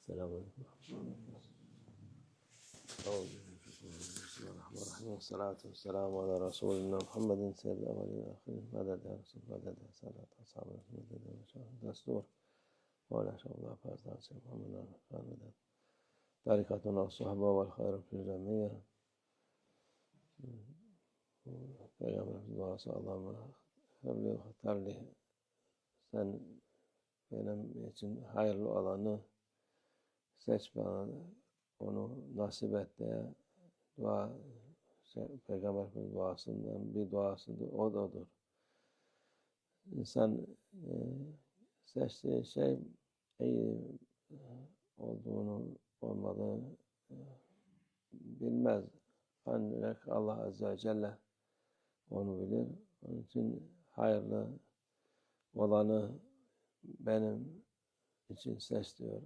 Selamünaleyküm. Bismillahirrahmanirrahim. Vessalatu vesselamu ala Resulina Muhammedin seyyidil evvelin ve ahirin. Meded ya Resul, meded ya Sadat, ashabı, meded ya Meşahı, destur. Ve ala şavla fazla seyyid Muhammedin meded. Tarikatuna sahaba vel hayru fil cemiyye. Peygamberimiz duası Allah'ıma evli hatarli. Sen benim için hayırlı olanı seç bana, onu nasip et diye dua, Peygamberimiz duasından bir duasıdır, o da odur. İnsan seçtiği şey iyi olduğunu, olmadığını bilmez. Ancak Allah Azze ve Celle onu bilir. Onun için hayırlı olanı benim için seç diyor.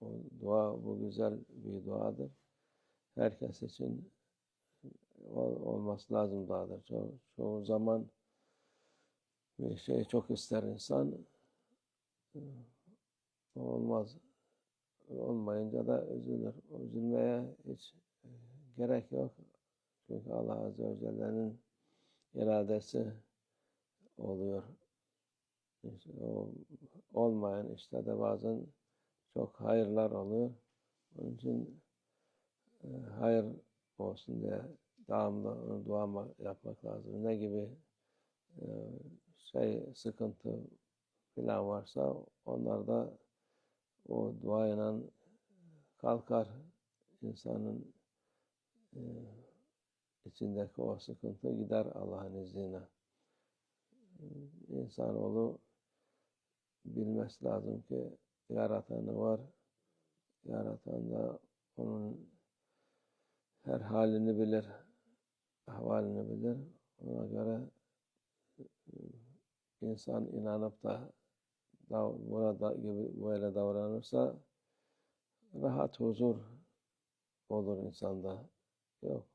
O dua, bu güzel bir duadır. Herkes için olması lazım duadır. Çoğu zaman bir şey çok ister insan, olmaz. Olmayınca da üzülür. Üzülmeye hiç gerek yok. Çünkü Allah Azze ve Celle'nin iradesi oluyor. İşte o olmayan işte de bazen çok hayırlar oluyor. Onun için hayır olsun diye devamlı dua yapmak lazım. Ne gibi sıkıntı falan varsa onlar da o duayla kalkar. İnsanın içindeki o sıkıntı gider Allah'ın izniyle. İnsanoğlu bilmesi lazım ki yaratanı var. Yaratan da onun her halini bilir, ahvalini bilir. Ona göre insan inanıp da burada gibi böyle davranırsa rahat, huzur olur insanda. Yok,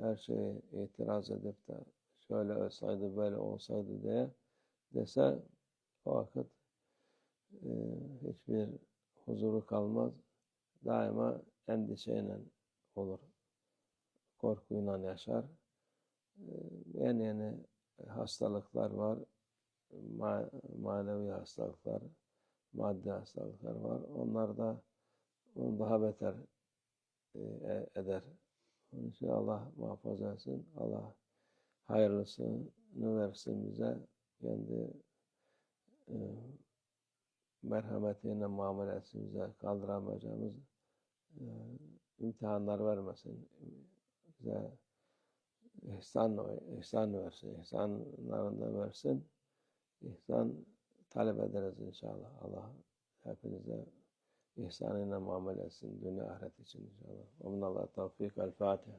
her şeye itiraz edip de şöyle olsaydı, böyle olsaydı diye dese o vakit hiçbir huzuru kalmaz. Daima endişeyle olur. Korkuyla yaşar. Yeni hastalıklar var. Manevi hastalıklar, maddi hastalıklar var. Onlar da onu daha beter eder. Onun için Allah muhafaza etsin. Allah hayırlısını versin bize. Kendi merhametiyle muamele etsin bize. Kaldıramayacağımız imtihanlar vermesin. Bize ihsan versin. İhsanlarından versin. İhsan talep ederiz inşallah. Allah hepinize ihsanıyla muamele etsin. Dünya ahiret için inşallah. Amin. Allah tevfik. El Fatiha.